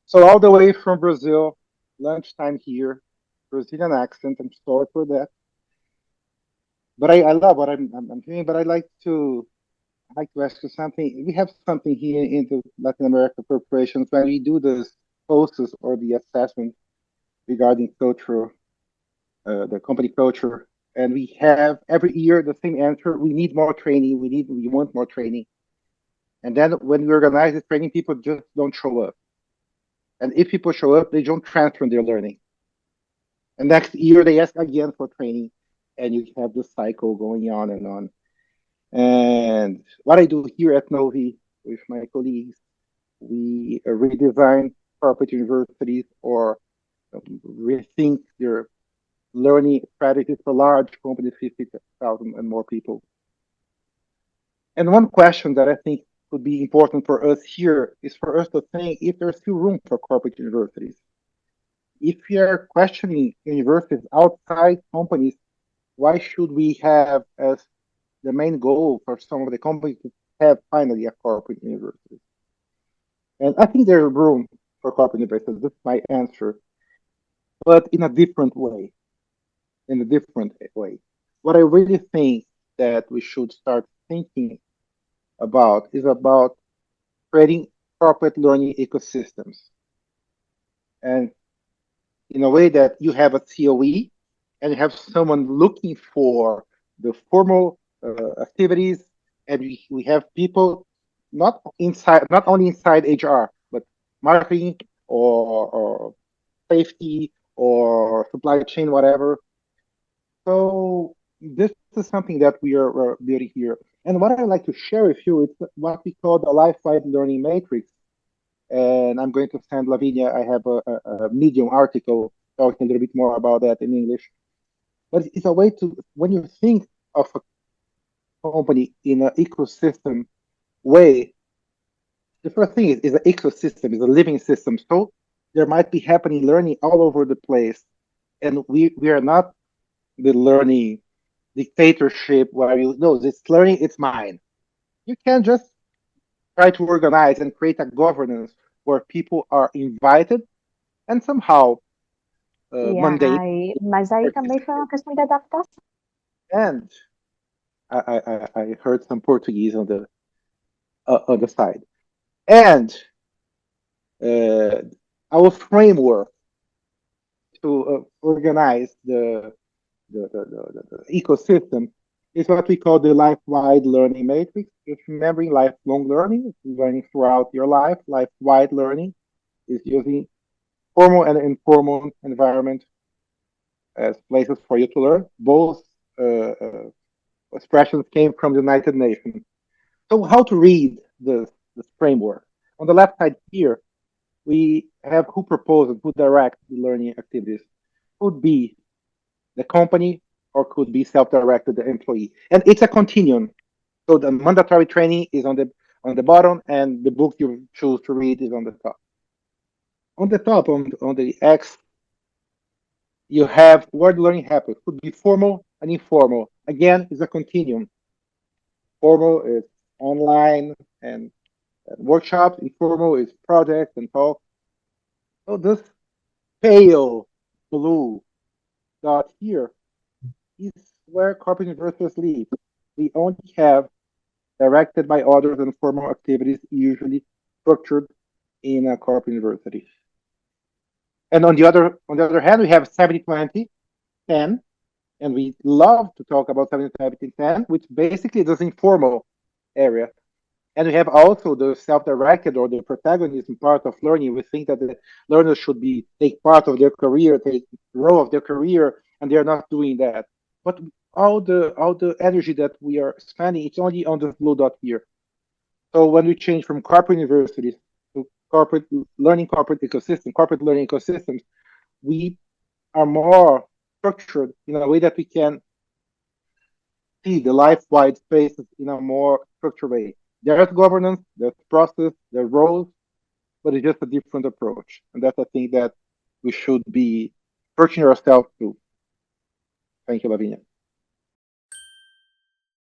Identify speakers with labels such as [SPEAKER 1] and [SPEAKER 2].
[SPEAKER 1] So all the way from Brazil, lunchtime here, Brazilian accent. I'm sorry for that, but I love what I'm doing. But I like to ask you something. We have something here in the Latin America corporations when we do this posts or the assessment regarding culture, the company culture, and we have every year the same answer. We need more training. We want more training. And then when we organize this training, people just don't show up. And if people show up, they don't transfer their learning. And next year they ask again for training, and you have this cycle going on and on. And what I do here at Novi with my colleagues, we redesign corporate universities or rethink their learning strategies for large companies, 50,000 and more people. And one question that I think would be important for us here is for us to think if there's still room for corporate universities. If we are questioning universities outside companies, why should we have as the main goal for some of the companies to have finally a corporate university? And I think there's room for corporate universities. That's my answer, but in a different way. In a different way. What I really think that we should start thinking about is about creating corporate learning ecosystems. And in a way that you have a COE and you have someone looking for the formal activities, and we have people not only inside HR, but marketing or safety or supply chain, whatever. So this is something that we are building here. And what I'd like to share with you is what we call the life-wide learning matrix. And I'm going to send Lavinia. I have a Medium article talking a little bit more about that in English. But it's a way to, when you think of a company in an ecosystem way, the first thing is an ecosystem, is a living system. So there might be happening learning all over the place. And we are not the learning dictatorship where you know this learning, it's mine. You can just try to organize and create a governance where people are invited and somehow
[SPEAKER 2] E
[SPEAKER 1] mandate
[SPEAKER 2] aí, mas aí também foi uma
[SPEAKER 1] participate.
[SPEAKER 2] questão de adaptação.
[SPEAKER 1] And I heard some Portuguese on the side. And uh, our framework to organize the ecosystem is what we call the life-wide learning matrix. Just remembering lifelong learning, learning throughout your life. Life-wide learning is using formal and informal environment as places for you to learn. Both expressions came from the United Nations. So how to read this framework? On the left side here, we have who proposes, who directs the learning activities. Could be the company or could be self-directed, the employee. And it's a continuum. So the mandatory training is on the bottom, and the book you choose to read is on the top. On the top, on the X, you have where the learning happens. Could be formal and informal. Again, it's a continuum. Formal is online and workshops. Informal is projects and talk. So this pale blue dot here is where corporate universities live. We only have directed by others and formal activities usually structured in a corporate university. And on the other hand, we have 70-20, 10, and we love to talk about 70-20-10, which basically is this informal area. And we have also the self-directed or the protagonism part of learning. We think that the learners should be take part of their career, take role of their career, and they're not doing that. But all the energy that we are spending, it's only on the blue dot here. So when we change from corporate universities to corporate ecosystem, corporate learning ecosystems, we are more structured in a way that we can see the life-wide spaces in a more structured way. There's governance, there's process, there's roles, but it's just a different approach. And that's a thing that we should be searching ourselves to. Thank you, Lavinia.